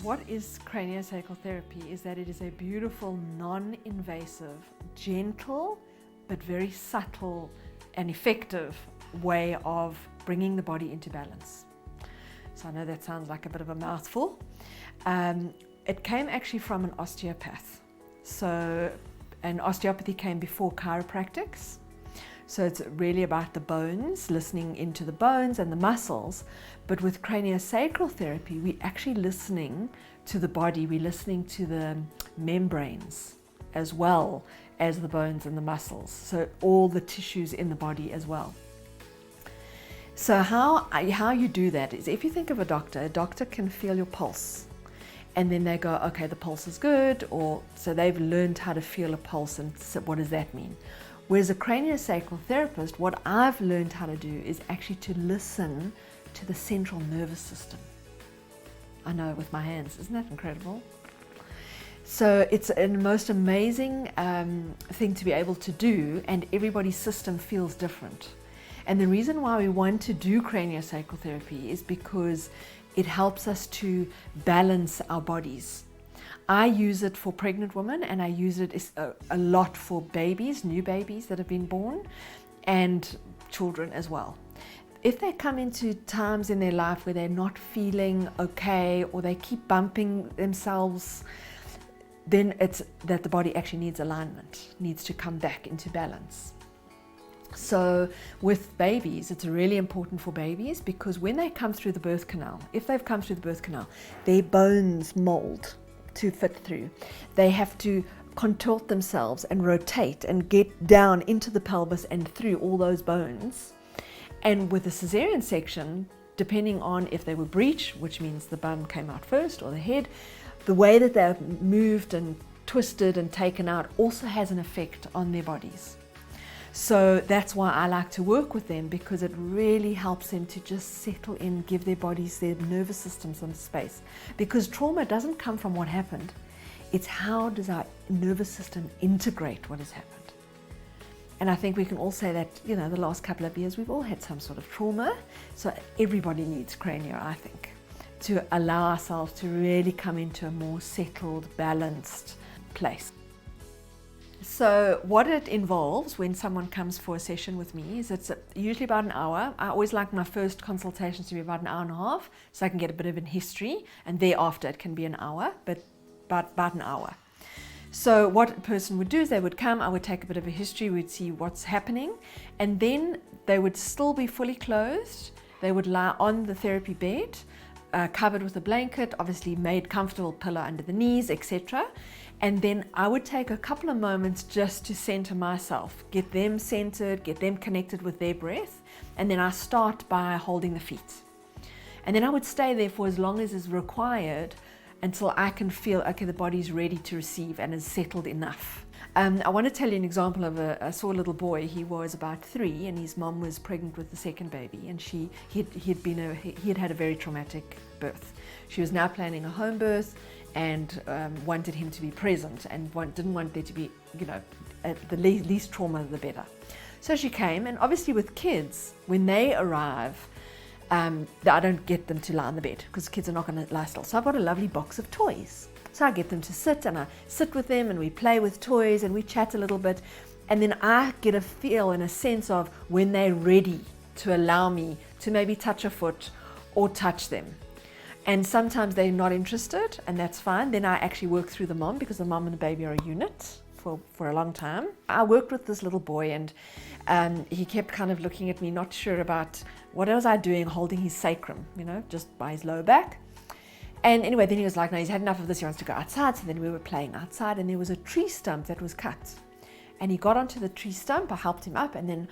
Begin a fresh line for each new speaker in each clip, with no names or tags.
What is craniosacral therapy is that it is a beautiful, non-invasive, gentle, but very subtle and effective way of bringing the body into balance. So I know that sounds like a bit of a mouthful. It came actually from an osteopath. And osteopathy came before chiropractics. So it's really about the bones, listening into the bones and the muscles. But with craniosacral therapy, we're actually listening to the body, we're listening to the membranes as well as the bones and the muscles. So all the tissues in the body as well. So how you do that is, if you think of a doctor can feel your pulse. And then they go, okay, the pulse is good, or so they've learned how to feel a pulse, and so what does that mean? Whereas a craniosacral therapist, what I've learned how to do is actually to listen to the central nervous system. I know, with my hands, isn't that incredible? So it's a most amazing thing to be able to do, and everybody's system feels different. And the reason why we want to do craniosacral therapy is because it helps us to balance our bodies. I use it for pregnant women, and I use it a lot for babies, new babies that have been born, and children as well. If they come into times in their life where they're not feeling okay, or they keep bumping themselves, then it's that the body actually needs alignment, needs to come back into balance. So with babies, it's really important for babies, because when they come through the birth canal, if they've come through the birth canal, their bones mold to fit through. They have to contort themselves and rotate and get down into the pelvis and through all those bones. And with a cesarean section, depending on if they were breech, which means the bum came out first, or the head, the way that they're moved and twisted and taken out also has an effect on their bodies. So that's why I like to work with them, because it really helps them to just settle in, give their bodies, their nervous system some space. Because trauma doesn't come from what happened. It's how does our nervous system integrate what has happened. And I think we can all say that, the last couple of years we've all had some sort of trauma. So everybody needs cranio, I think, to allow ourselves to really come into a more settled, balanced place. So what it involves when someone comes for a session with me is it's usually about an hour. I always like my first consultations to be about an hour and a half, so I can get a bit of a history, and thereafter it can be an hour, but about an hour. So what a person would do is they would come, I would take a bit of a history, we'd see what's happening, and then they would still be fully clothed. They would lie on the therapy bed, covered with a blanket, obviously made comfortable, pillow under the knees, etc. And then I would take a couple of moments just to center myself, get them centered, get them connected with their breath. And then I start by holding the feet. And then I would stay there for as long as is required until I can feel, okay, the body's ready to receive and is settled enough. I want to tell you an example of I saw a little boy. He was about 3, and his mom was pregnant with the second baby, and he had had a very traumatic birth. She was now planning a home birth, and wanted him to be present, and didn't want there to be, the least trauma the better. So she came, and obviously with kids, when they arrive, I don't get them to lie on the bed, because kids are not going to lie still. So I've got a lovely box of toys. So I get them to sit, and I sit with them, and we play with toys, and we chat a little bit, and then I get a feel and a sense of when they're ready to allow me to maybe touch a foot or touch them. And sometimes they're not interested, and that's fine. Then I actually work through the mom, because the mom and the baby are a unit for a long time. I worked with this little boy, and he kept kind of looking at me, not sure about what was I doing, holding his sacrum, just by his lower back. And anyway, then he was like, no, he's had enough of this, he wants to go outside. So then we were playing outside, and there was a tree stump that was cut. And he got onto the tree stump, I helped him up, and then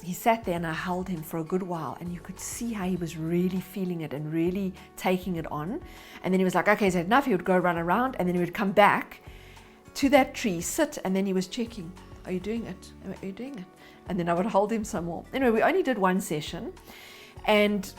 he sat there, and I held him for a good while, and you could see how he was really feeling it and really taking it on. And then he was like, okay, he's had enough. He would go run around, and then he would come back to that tree, sit, and then he was checking, are you doing it? Are you doing it? And then I would hold him some more. Anyway, we only did one session, and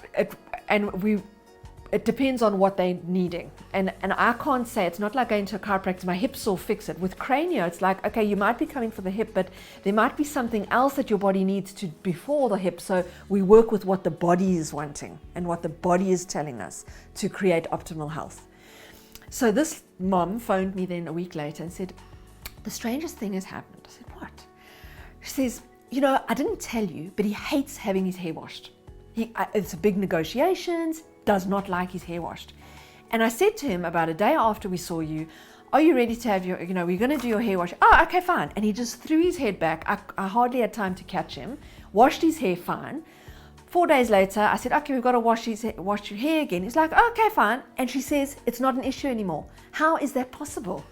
it depends on what they're needing. And I can't say, it's not like going to a chiropractor, my hips will fix it. With cranio, it's like, okay, you might be coming for the hip, but there might be something else that your body needs to before the hip. So we work with what the body is wanting and what the body is telling us to create optimal health. So this mom phoned me then a week later and said, the strangest thing has happened. I said, what? She says, you know, I didn't tell you, but he hates having his hair washed. It's a big negotiations, does not like his hair washed. And I said to him about a day after we saw you, are you ready to have your, you know, we're going to do your hair wash. Oh, okay, fine. And he just threw his head back. I hardly had time to catch him, washed his hair fine. 4 days later, I said, okay, we've got to wash your hair again. He's like, okay, fine. And she says, it's not an issue anymore. How is that possible?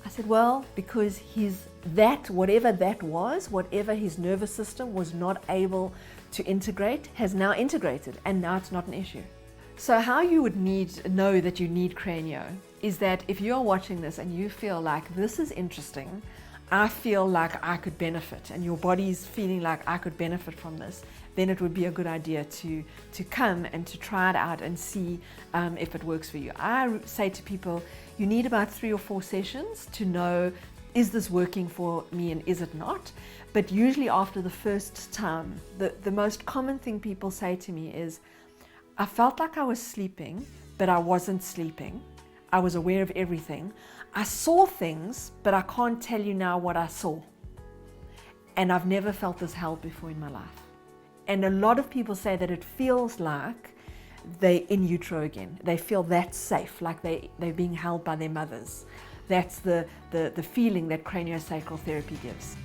I said, well, because whatever his nervous system was not able to integrate, has now integrated, and now it's not an issue. So how you would know that you need Cranio is that if you're watching this and you feel like this is interesting, I feel like I could benefit, and your body's feeling like I could benefit from this, then it would be a good idea to come and to try it out and see if it works for you. I say to people, you need about 3 or 4 sessions to know, is this working for me and is it not? But usually after the first time, the most common thing people say to me is, I felt like I was sleeping, but I wasn't sleeping. I was aware of everything. I saw things, but I can't tell you now what I saw. And I've never felt this held before in my life. And a lot of people say that it feels like they're in utero again. They feel that safe, like they're being held by their mothers. That's the feeling that craniosacral therapy gives.